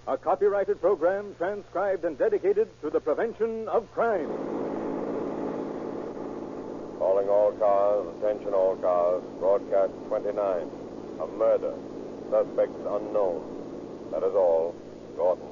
a copyrighted program transcribed and dedicated to the prevention of crime. Calling all cars, attention all cars, broadcast 29. A murder. Suspects unknown. That is all. Gordon.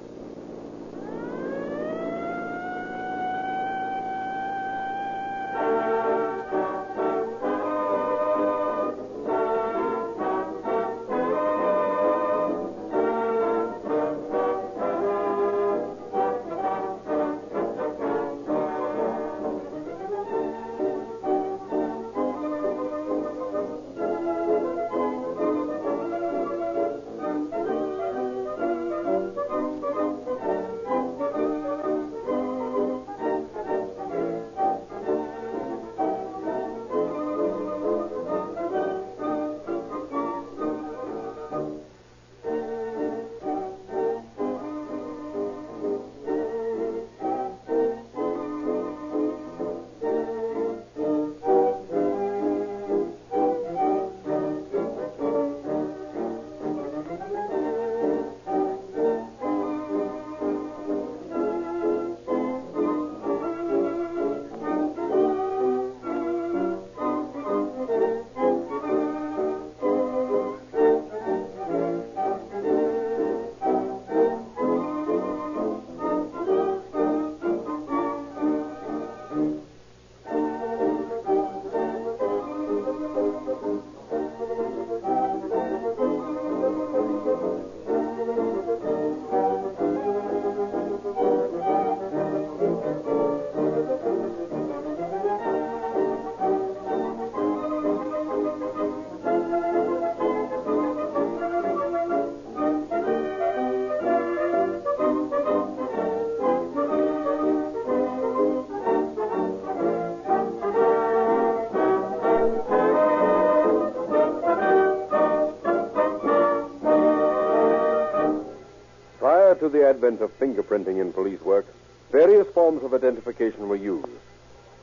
To the advent of fingerprinting in police work, various forms of identification were used.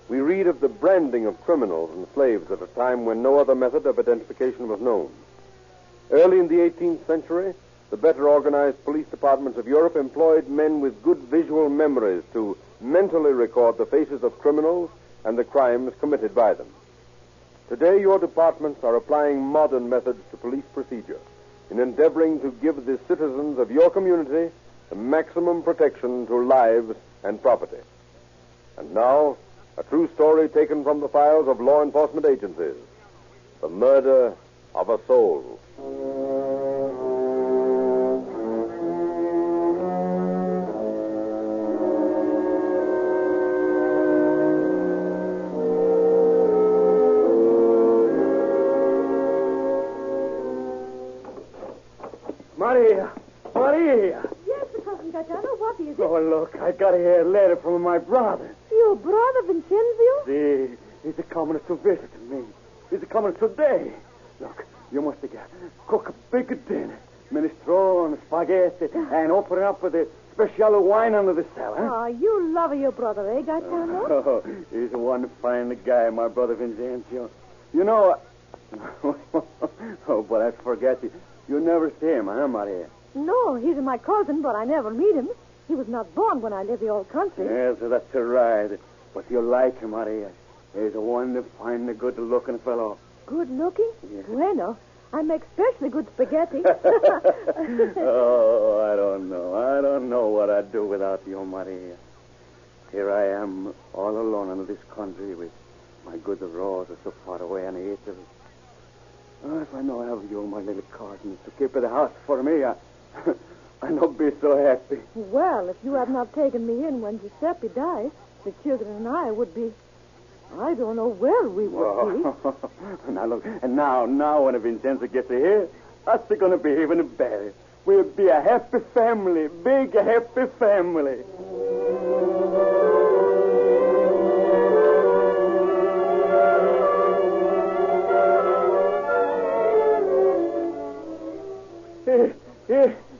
We read of the branding of criminals and slaves at a time when no other method of identification was known. Early in the 18th century, the better organized police departments of Europe employed men with good visual memories to mentally record the faces of criminals and the crimes committed by them. Today, your departments are applying modern methods to police procedure in endeavoring to give the citizens of your community the maximum protection to lives and property. And now, a true story taken from the files of law enforcement agencies. The murder of a soul. Maria! Maria! Yes, Cousin Gaetano, what is it? Oh, look, I got here a letter from my brother. Your brother, Vincenzo? See, he's coming to visit me. He's coming today. Look, you must cook a big dinner. Minestrone, spaghetti, and open it up with a special wine under the cellar. Ah, you love your brother, eh, Gaetano? Oh, he's one fine guy, my brother Vincenzo. You know... oh, but I forget you. You never see him, huh, Maria? No, he's my cousin, but I never meet him. He was not born when I left the old country. Yes, that's right. But you like him, Maria. He's one fine, good-looking fellow. Good-looking? Yes. Bueno, I make specially good spaghetti. Oh, I don't know. I don't know what I'd do without you, Maria. Here I am, all alone in this country with my good Rosa so far away in Italy. Oh, if I know I have you, my little cousin, to keep the house for me, I'd not be so happy. Well, if you had not taken me in when Giuseppe died, the children and I would be... I don't know where we would be. Now, look, and now when Vincenzo gets here, that's going to be even better. We'll be a happy family, big happy family.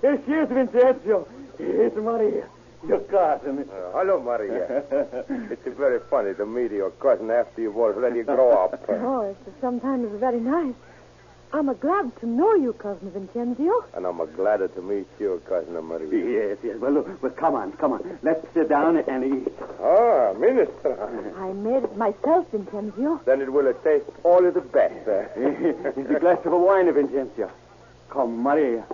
Here she is, Vincenzo. Here's Maria, your cousin. Hello, Maria. It's very funny to meet your cousin after you've already grow up. Oh, it's sometimes very nice. I'm glad to know you, Cousin Vincenzio. And I'm glad to meet you, Cousin Maria. Yes. Well, come on. Let's sit down and eat. Ah, Minister. I made it myself, Vincenzio. Then it will taste all of the best. It's a glass of wine, Vincenzo. Come, Maria.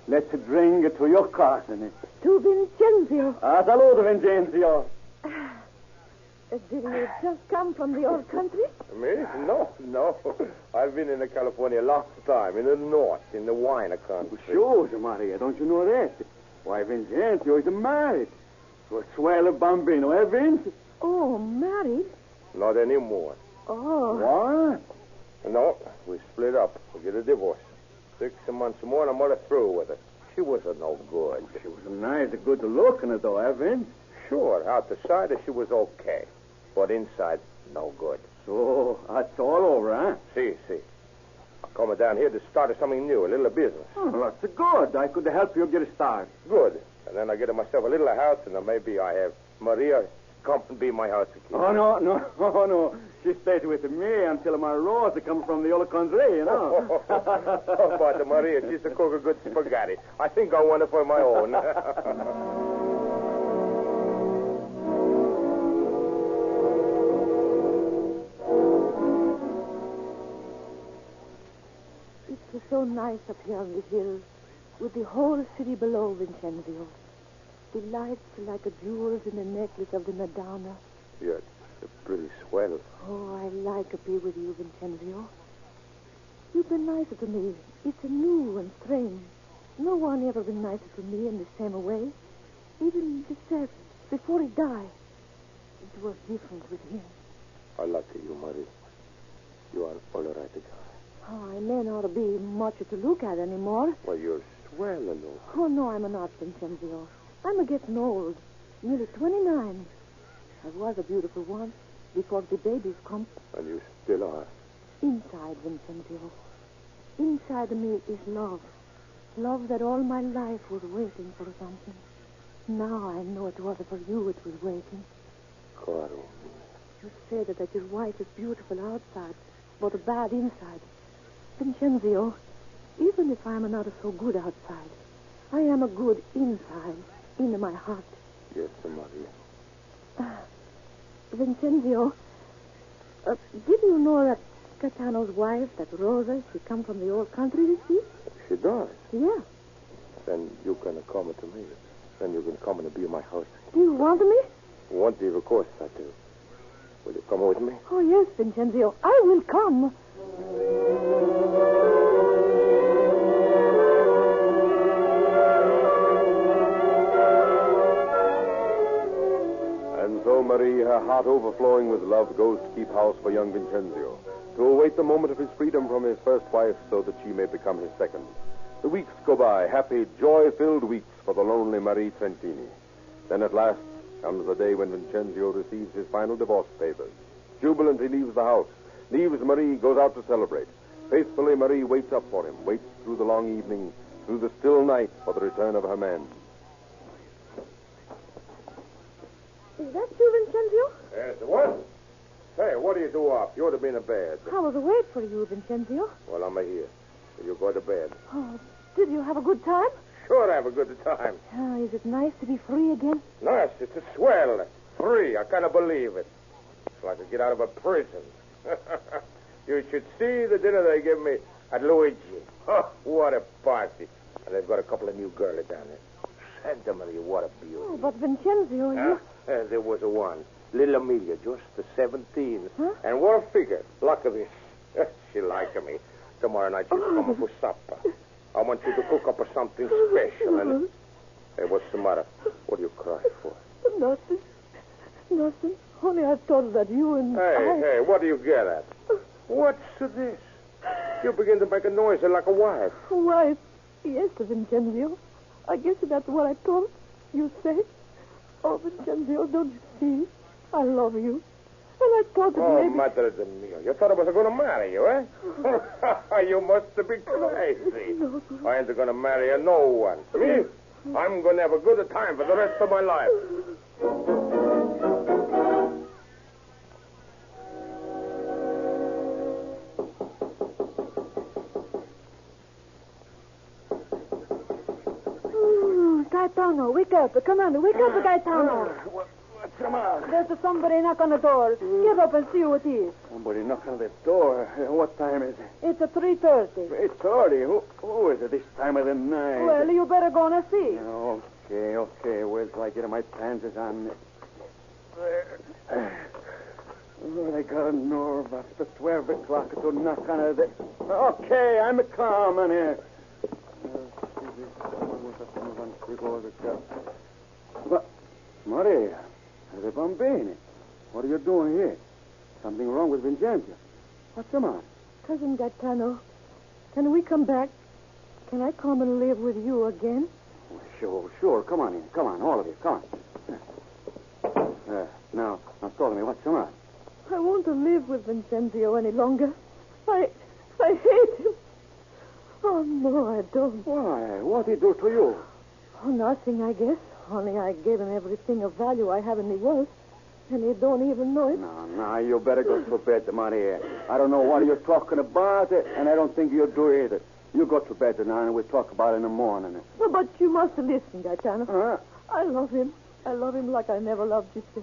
Let's drink to your cousin. To Vincenzio. Salute, Vincenzo. Did you just come from the old country? Me? No. I've been in California a long time, in the north, in the wine country. Sure, Maria. Don't you know that? Why, Vincenzo is married to a swell bambino, eh, Vince? Oh, married? Not anymore. Oh. What? No, we split up. We get a divorce. 6 months more and I'm through with it. She was no good. She was nice, good looking, though, eh, Vince? Sure, out the side she was okay. But inside, no good. So, that's all over, huh? See. I'm coming down here to start something new, a little business. Oh, that's good. I could help you get a start. Good. And then I get myself a little house, and then maybe I have Maria come and be my housekeeper. Oh, no. She stays with me until my Rosa comes from the old country, you know. But Maria, she's a cook of good spaghetti. I think I want it for my own. It's so nice up here on the hill, with the whole city below, Vincenzio. The lights are like jewels in the necklace of the Madonna. Yeah, it's pretty swell. Oh, I like to be with you, Vincenzio. You've been nicer to me. It's new and strange. No one ever been nicer to me in the same way. Even Giuseppe, before he died. It was different with him. I like you, Marie. You are all right guy. Oh, I may not be much to look at anymore. Well, you're swell, look. Oh, no, I'm not, Vincenzio. I'm getting old. Nearly 29. I was a beautiful one before the babies come. And you still are. Inside, Vincenzio. Inside me is love. Love that all my life was waiting for something. Now I know it wasn't for you it was waiting. Caro. You say that your wife is beautiful outside, but bad inside. Vincenzio, even if I'm not so good outside, I am a good inside, in my heart. Yes, Maria. Vincenzio, did you know that Catano's wife, that Rosa, she come from the old country, you see? She does? Yeah. Then you can come to me. Then you can come and be in my house. Do you want me? Want you, of course I do. Will you come with me? Oh, yes, Vincenzio. I will come. And so Marie, her heart overflowing with love, goes to keep house for young Vincenzio, to await the moment of his freedom from his first wife so that she may become his second. The weeks go by, happy, joy-filled weeks for the lonely Marie Trentini. Then at last comes the day when Vincenzio receives his final divorce papers. Jubilant, he leaves the house, leaves Marie, goes out to celebrate. Faithfully, Marie waits up for him, waits through the long evening, through the still night for the return of her man. Is that you, Vincenzio? Yes, what? Hey, what do you do up? You ought to be in bed. I was awake for you, Vincenzio. Well, I'm here. Will you go to bed? Oh, did you have a good time? Sure, I have a good time. Is it nice to be free again? Nice. It's a swell. Free. I kind of believe it. It's like to get out of a prison. You should see the dinner they give me at Luigi. Oh, what a party. And they've got a couple of new girls down there. Santa Maria, what a beauty. Oh, but Vincenzio, you... There was a one. Little Amelia, just 17. Huh? And what a figure. Look at this. She liked me. Tomorrow night she's coming for supper. I want you to cook up something special. And... Hey, what's the matter? What do you cry for? Nothing. Nothing. Only I thought that you and Hey, what do you get at? What's this? You begin to make a noise like a wife. Wife? Yes, Vincenzio. I guess that's what I thought you said. Oh, Vincenzio, don't you see? I love you. And I thought that maybe... Oh, madre de mia. You thought I was going to marry you, eh? You must be crazy. No. I ain't going to marry no one. Me? I'm going to have a good time for the rest of my life. Gaetano, wake up. Come on, wake up, Gaetano. What's the matter? There's somebody knock on the door. Get up and see who it is. Somebody knocking on the door. What time is it? It's 3:30. 3:30. Who is it this time of the night? Well, you better go and see. Okay. Where till I get my pants on? Oh, they got a nerve after 12 o'clock to knock on it. Okay, I'm coming here. Maria, the bambini. What are you doing here? Something wrong with Vincenzo. What's the matter? Cousin Gaetano, can we come back? Can I come and live with you again? Sure. Come on in. Come on, all of you. Come on. Now, talk to me. What's the matter? I want to live with Vincenzo any longer. I hate him. Oh, no, I don't. Why? What did he do to you? Oh, nothing, I guess. Only I gave him everything of value I have in the world. And he don't even know it. No, you better go to bed, Maria. I don't know what you're talking about, and I don't think you do either. You go to bed now, and we'll talk about it in the morning. Well, but you must listen, Gaetano. Huh? I love him. I love him like I never loved you, sir.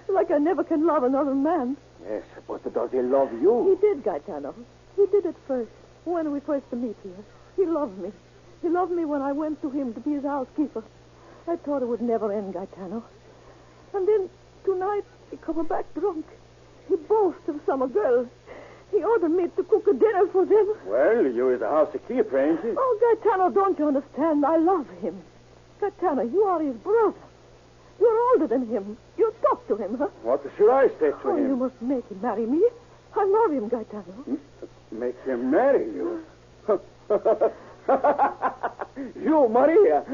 Like I never can love another man. Yes, but does he love you? He did, Gaetano. He did at first, when we first met here. He loved me. He loved me when I went to him to be his housekeeper. I thought it would never end, Gaetano. And then, tonight, he come back drunk. He boasted of some girl. He ordered me to cook a dinner for them. Well, you is a housekeeper, ain't you? Oh, Gaetano, don't you understand? I love him. Gaetano, you are his brother. You're older than him. You talk to him, huh? What should I say to him? You must make him marry me. I love him, Gaetano. Make him marry you? You, Maria.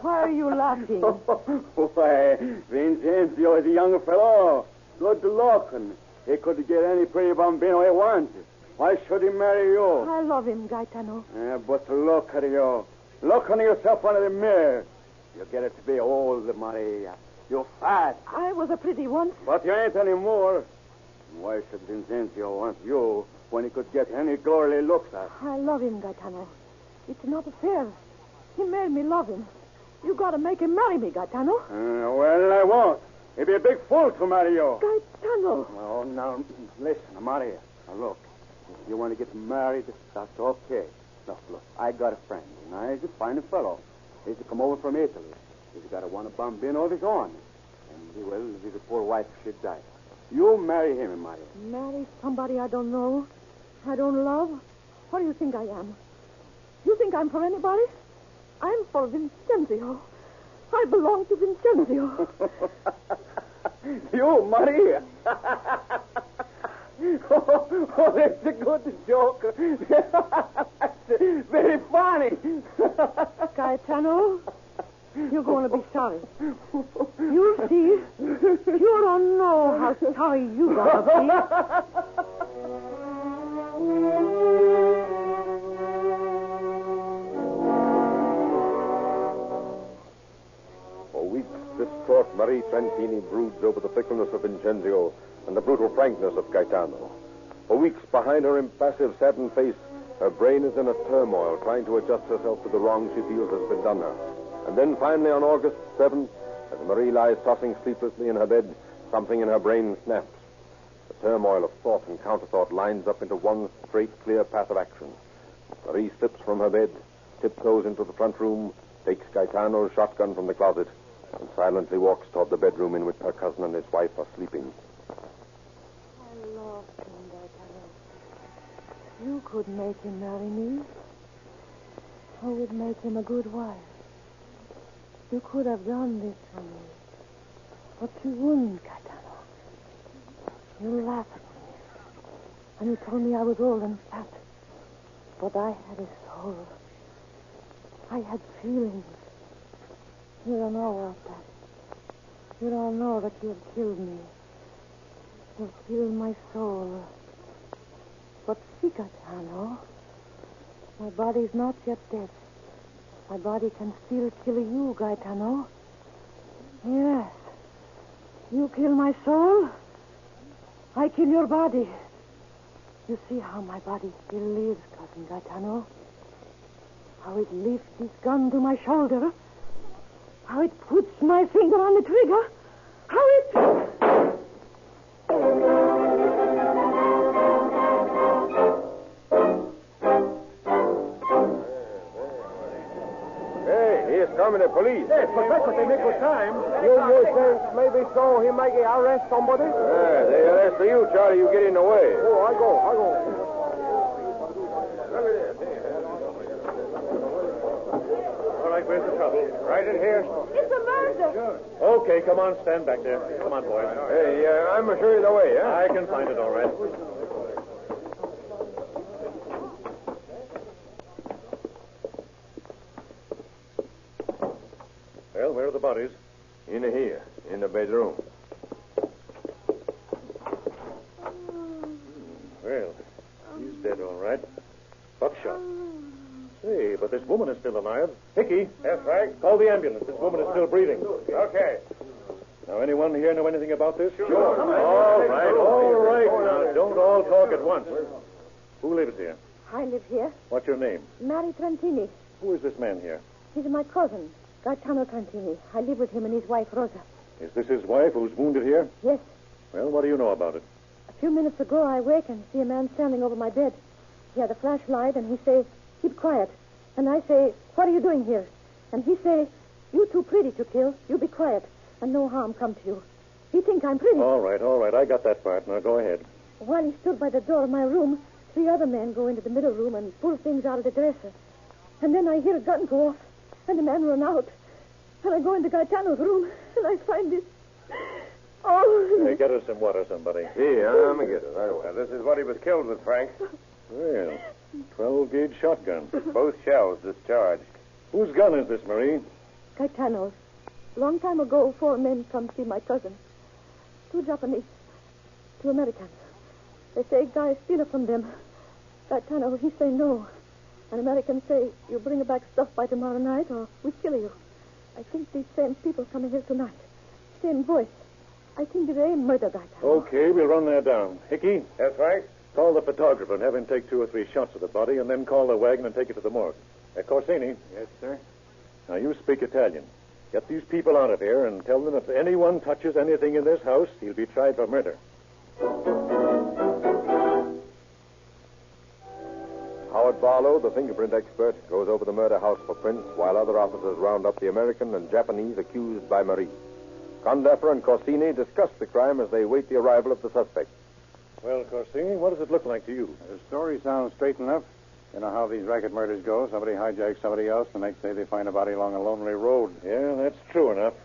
Why are you laughing? Why, Vincenzo is a young fellow. Good looking. He could get any pretty bambino he wants. Why should he marry you? I love him, Gaetano. But look at you. Look on yourself under the mirror. You get it to be old, Maria. You're fat. I was a pretty once. But you ain't anymore. Why should Vincenzo want you when he could get any girl he looks at? I love him, Gaetano. It's not fair. He made me love him. You gotta make him marry me, Gaetano. Well, I won't. He'd be a big fool to marry you. Gaetano. Oh, now, listen, Maria. Now, look. If you want to get married, that's okay. Look, I got a friend, and he's a fine fellow. He's come over from Italy. He's got a bambino of his own. And, his poor wife, she died. You marry him, Maria. Marry somebody I don't know, I don't love? What do you think I am? You think I'm for anybody? I'm for Vincenzo. I belong to Vincenzo. You, Maria. Oh, that's a good joke. That's very funny. Gaetano, you're going to be sorry. You'll see. You don't know how sorry you got to be. For weeks, distraught Marie Trentini broods over the fickleness of Vincenzo and the brutal frankness of Gaetano. For weeks, behind her impassive, saddened face, her brain is in a turmoil, trying to adjust herself to the wrong she feels has been done her. And then finally, on August 7th, as Marie lies tossing sleeplessly in her bed, something in her brain snaps. The turmoil of thought and counterthought lines up into one straight, clear path of action. Marie slips from her bed, tiptoes into the front room, takes Gaetano's shotgun from the closet, and silently walks toward the bedroom in which her cousin and his wife are sleeping. I love him, Gaetano. You could make him marry me. I would make him a good wife. You could have done this for me. But you wouldn't, Gaetano. You laughed at me. And you told me I was old and fat. But I had a soul. I had feelings. You don't know about that. You don't know that you've killed me. You've killed my soul. But see, Gaetano, my body's not yet dead. My body can still kill you, Gaetano. Yes. You kill my soul, I kill your body. You see how my body still lives, Cousin Gaetano. How it lifts his gun to my shoulder. How it puts my finger on the trigger. How it... Coming the police. Yes, but that's what they make with time. You think maybe so he make arrest somebody? Yeah, they arrest you, Charlie. You get in the way. Oh, I go. All right, where's the trouble? Right in here. It's a murder. Okay, come on, stand back there. Come on, boys. Hey, I'm going to show you the way, huh? I can find it all right. Well, where are the bodies? In here, in the bedroom. Well, he's dead, all right. Buckshot. Say, but this woman is still alive. Hickey. Yes, Frank? Call the ambulance. This woman is still breathing. Okay. Now, anyone here know anything about this? Sure. All right. Now, don't all talk at once. Who lives here? I live here. What's your name? Mary Trentini. Who is this man here? He's my cousin, Gaetano Trentini. I live with him and his wife, Rosa. Is this his wife who's wounded here? Yes. Well, what do you know about it? A few minutes ago, I wake and see a man standing over my bed. He had a flashlight, and he say, "Keep quiet." And I say, "What are you doing here?" And he say, "You too pretty to kill. You be quiet, and no harm come to you." He think I'm pretty. All right. I got that part. Now, go ahead. While he stood by the door of my room, 3 other men go into the middle room and pull things out of the dresser. And then I hear a gun go off, and the man run out. And I go into Gaetano's room, and I find this. Oh. Hey, get us some water, somebody. Here, I'm going to get it right away. This is what he was killed with, Frank. Well, 12-gauge shotgun. Both shells discharged. Whose gun is this, Marie? Gaetano's. Long time ago, 4 men come see my cousin. 2 Japanese, 2 Americans. They say guy steal it from them. Gaetano, he say no. An American say, you bring back stuff by tomorrow night or we kill you. I think these same people coming here tonight. Same voice. I think they murder Gaetano. Okay, we'll run that down. Hickey? Yes, Frank? Call the photographer and have him take 2 or 3 shots of the body and then call the wagon and take it to the morgue. Corsini? Yes, sir? Now, you speak Italian. Get these people out of here and tell them if anyone touches anything in this house, he'll be tried for murder. Howard Barlow, the fingerprint expert, goes over the murder house for prints while other officers round up the American and Japanese accused by Marie. Condeffer and Corsini discuss the crime as they wait the arrival of the suspect. Well, Corsini, what does it look like to you? The story sounds straight enough. You know how these racket murders go. Somebody hijacks somebody else. The next day they find a body along a lonely road. Yeah, that's true enough.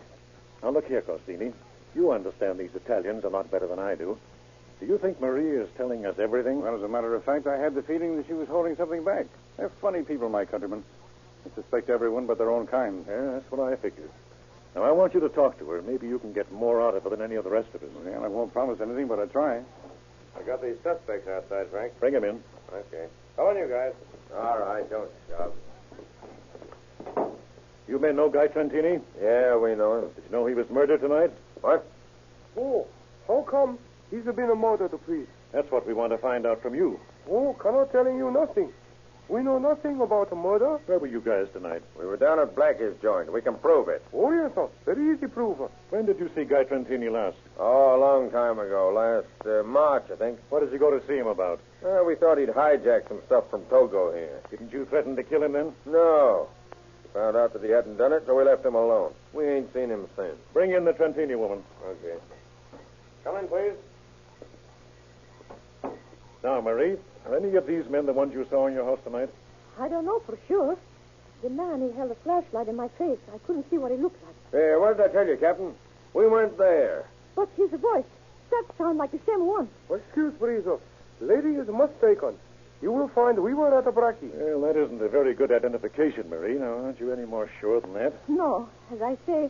Now, look here, Corsini. You understand these Italians a lot better than I do. Do you think Marie is telling us everything? Well, as a matter of fact, I had the feeling that she was holding something back. They're funny people, my countrymen. They suspect everyone but their own kind. Yeah, that's what I figured. Now, I want you to talk to her. Maybe you can get more out of her than any of the rest of us. Yeah, I won't promise anything, but I try. I got these suspects outside, Frank. Bring them in. Okay. Come on, you guys. All right, don't shove. You men know Guy Trentini? Yeah, we know him. Did you know he was murdered tonight? What? Oh, how come? He's been murdered, please. That's what we want to find out from you. Oh, cannot telling you nothing. We know nothing about a murder. Where were you guys tonight? We were down at Blackie's joint. We can prove it. Oh, yes, sir. Very easy proof. When did you see Guy Trentini last? Oh, a long time ago. Last March, I think. What did you go to see him about? We thought he'd hijacked some stuff from Togo here. Didn't you threaten to kill him then? No. We found out that he hadn't done it, so we left him alone. We ain't seen him since. Bring in the Trentini woman. Okay. Come in, please. Now, Marie, are any of these men the ones you saw in your house tonight? I don't know for sure. The man, he held a flashlight in my face. I couldn't see what he looked like. Hey, what did I tell you, Captain? We went there. But his voice, that sound like the same one. Excuse, please, sir. Lady is mistaken. You will find we were at a Brackie. Well, that isn't a very good identification, Marie. Now, aren't you any more sure than that? No, as I say,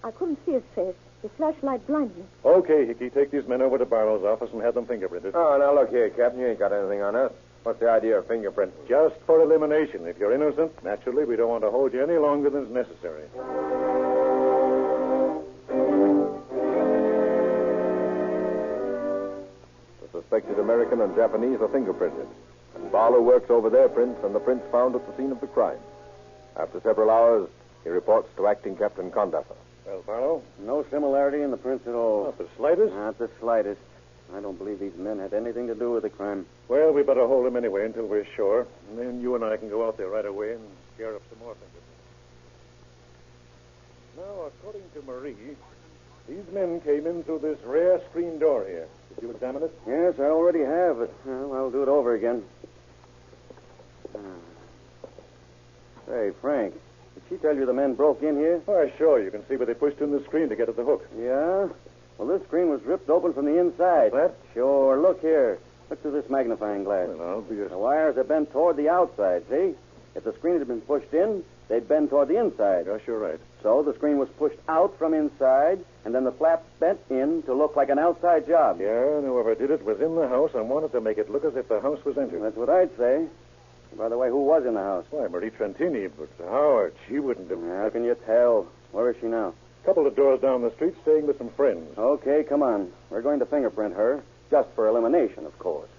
I couldn't see his face. The flashlight blinded me. Okay, Hickey, take these men over to Barlow's office and have them fingerprinted. Oh, now look here, Captain. You ain't got anything on us. What's the idea of fingerprinting? Just for elimination. If you're innocent, naturally, we don't want to hold you any longer than is necessary. The suspected American and Japanese are fingerprinted. And Barlow works over their prints and the prints found at the scene of the crime. After several hours, he reports to Acting Captain Condaffer. Well, Barlow? No similarity in the prints at all. Not the slightest? Not the slightest. I don't believe these men had anything to do with the crime. Well, we better hold him anyway until we're sure. And then you and I can go out there right away and scare up some more fingerprints. Now, according to Marie, these men came in through this rare screen door here. Did you examine it? Yes, I already have, but I'll do it over again. Say, Frank, did she tell you the men broke in here? Why, sure. You can see where they pushed in the screen to get at the hook. Yeah? Well, this screen was ripped open from the inside. That? Sure. Look here. Look through this magnifying glass. Well, I'll be a... The wires are bent toward the outside, see? If the screen had been pushed in, they'd bend toward the inside. Yes, you're right. So the screen was pushed out from inside, and then the flaps bent in to look like an outside job. Yeah, and whoever did it was in the house and wanted to make it look as if the house was entered. That's what I'd say. By the way, who was in the house? Why, Marie Trentini, but Howard, she wouldn't have... How can you tell? Where is she now? A couple of doors down the street, staying with some friends. Okay, come on. We're going to fingerprint her, just for elimination, of course.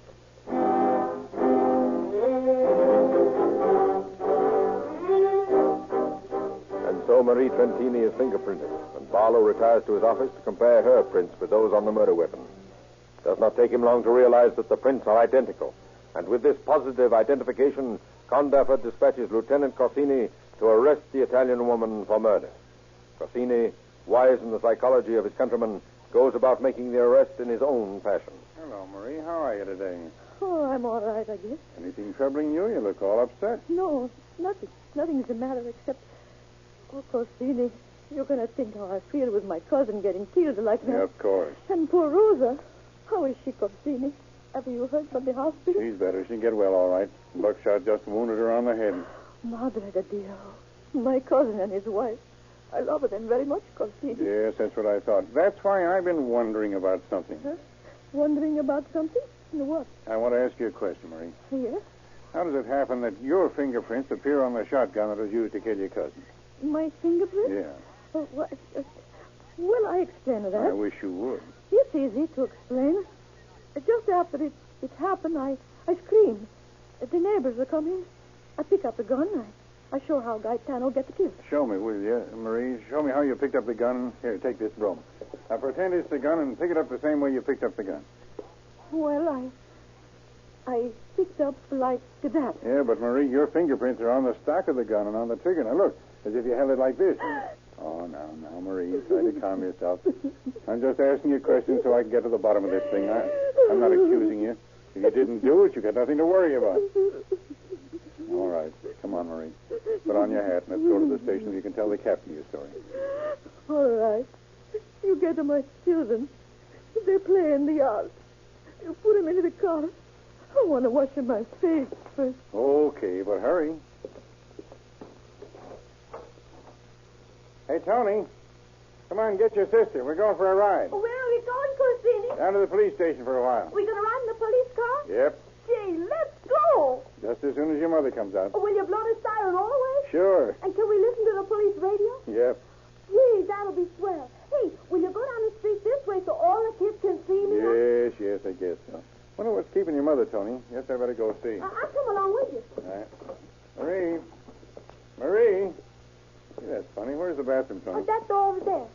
And so Marie Trentini is fingerprinted, and Barlow retires to his office to compare her prints with those on the murder weapon. It does not take him long to realize that the prints are identical. And with this positive identification, Condaffer dispatches Lieutenant Corsini to arrest the Italian woman for murder. Corsini, wise in the psychology of his countrymen, goes about making the arrest in his own fashion. Hello, Marie. How are you today? Oh, I'm all right, I guess. Anything troubling you? You look all upset. No, nothing. Nothing's the matter except... Oh, Corsini, you're going to think how I feel with my cousin getting killed like that. Yeah, of course. And poor Rosa. How is she, Corsini? Have you heard from the hospital? She's better. She'll get well, all right. Buckshot just wounded her on the head. Madre de Dio. My cousin and his wife. I love them very much, Corsini. Yes, that's what I thought. That's why I've been wondering about something. Huh? Wondering about something? What? I want to ask you a question, Marie. Yes? How does it happen that your fingerprints appear on the shotgun that was used to kill your cousin? My fingerprint? Yeah. Oh, well, I explain that. I wish you would. It's easy to explain. Just after it happened, I screamed. The neighbors are coming. I pick up the gun. I show how Gaetano get the kill. Show me, will you, Marie? Show me how you picked up the gun. Here, take this broom. Now, pretend it's the gun and pick it up the same way you picked up the gun. Well, I picked up like that. Yeah, but, Marie, your fingerprints are on the stock of the gun and on the trigger. Now, look, as if you held it like this. Oh, now, Marie, you try to calm yourself. I'm just asking you questions so I can get to the bottom of this thing. I'm not accusing you. If you didn't do it, you got nothing to worry about. All right. Come on, Marie. Put on your hat and let's go to the station so you can tell the captain your story. All right. You get to my children. They play in the yard. You put them into the car. I want to wash my face first. Okay, but hurry. Hey, Tony. Come on, get your sister. We're going for a ride. Where are we going, Corsini? Down to the police station for a while. We going to ride in the police car? Yep. Gee, let's go. Just as soon as your mother comes out. Will you blow the siren all the way? Sure. And can we listen to the police radio? Yep. Gee, that'll be swell. Hey, will you go down the street this way so all the kids can see me? Yes, I guess so. Wonder what's keeping your mother, Tony. Guess I better go see. I'll come along with you. All right. Marie. Gee, that's funny. Where's the bathroom, Tony? That door over there.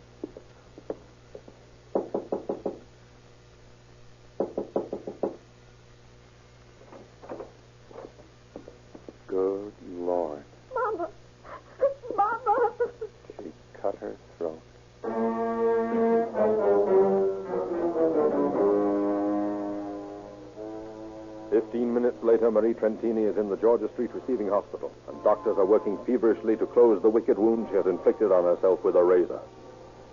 Good Lord. Mama. Mama. She cut her throat. 15 minutes later, Marie Trentini is in the Georgia Street Receiving Hospital, and doctors are working feverishly to close the wicked wound she has inflicted on herself with a razor.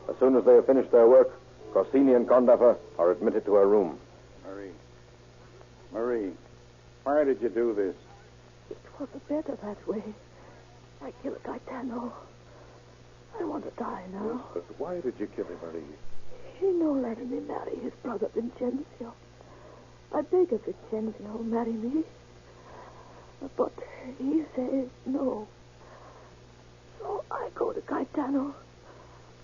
As soon as they have finished their work, Corsini and Condaffer are admitted to her room. Marie, why did you do this? It was better that way. I killed Gaetano. I want to die now. But why did you kill him, Marie? He no letting me marry his brother Vincenzo. I beg of Vincenzo, marry me. But he says no. So I go to Gaetano.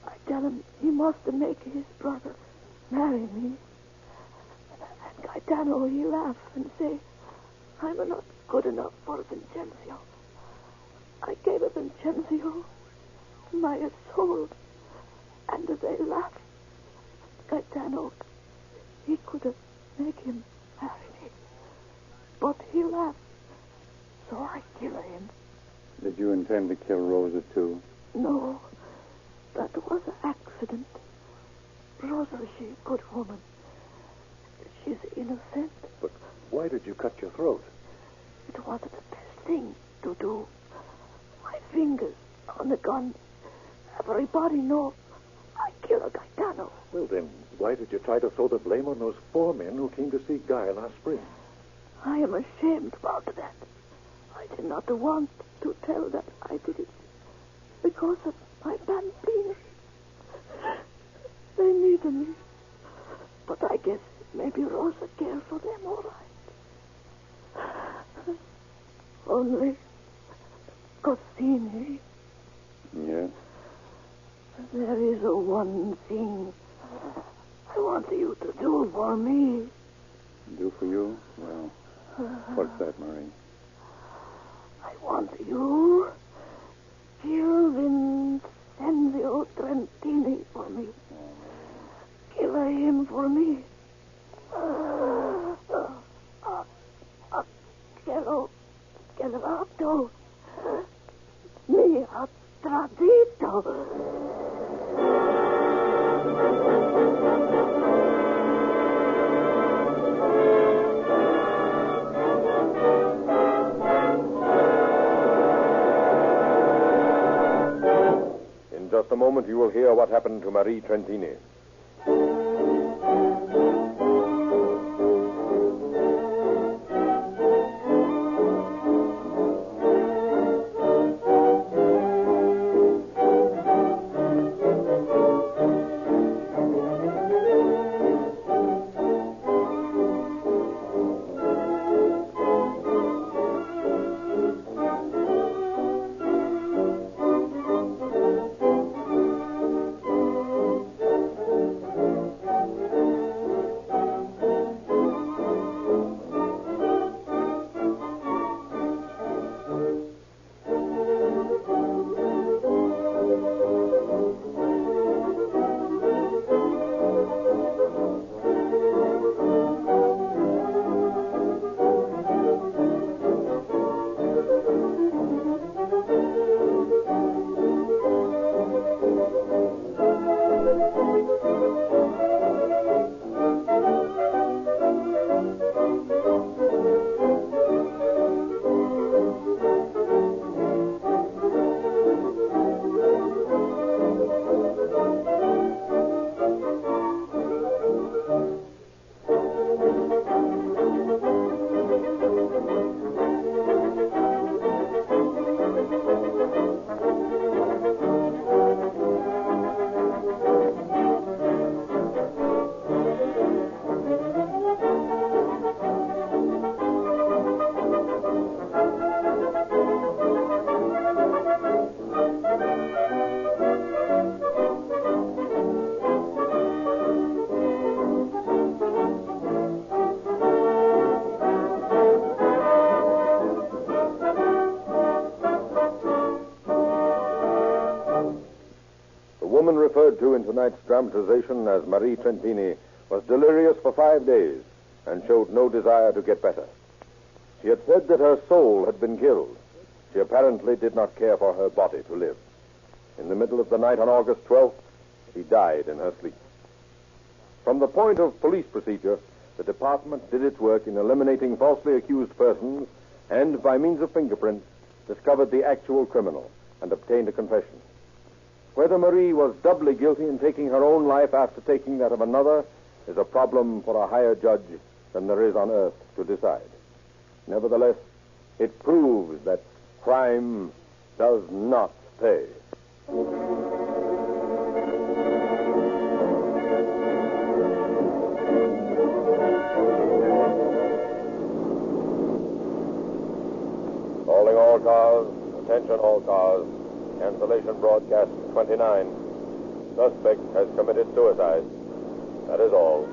I tell him he must make his brother marry me. And Gaetano, he laugh and say, I'm not good enough for Vincenzo. I gave a Vincenzo my soul, and they laughed. Gaetano, he could have made him marry me, but he laughed, so I killed him. Did you intend to kill Rosa, too? No, that was an accident. Rosa, she's a good woman. She's innocent. But why did you cut your throat? It wasn't the best thing to do. My fingers on the gun. Everybody knows I killed Gaetano. Well, then, why did you try to throw the blame on those 4 men who came to see Guy last spring? I am ashamed about that. I did not want to tell that I did it because of my bambini. They needed me. But I guess maybe Rosa cares for them all right. Only Costini. Yes? There is one thing I want you to do for me. Do for you? Well, what's that, Marie? I want you kill Vincenzo Trentini for me. Kill him for me. Chiarato. Mi ha tradito. In just a moment, you will hear what happened to Marie Trentini. The woman referred to in tonight's dramatization as Marie Trentini was delirious for 5 days and showed no desire to get better. She had said that her soul had been killed. She apparently did not care for her body to live. In the middle of the night on August 12th, she died in her sleep. From the point of police procedure, the department did its work in eliminating falsely accused persons and, by means of fingerprints, discovered the actual criminal and obtained a confession. Whether Marie was doubly guilty in taking her own life after taking that of another is a problem for a higher judge than there is on earth to decide. Nevertheless, it proves that crime does not pay. Calling all cars, attention all cars. Cancellation broadcast 29. Suspect has committed suicide. That is all.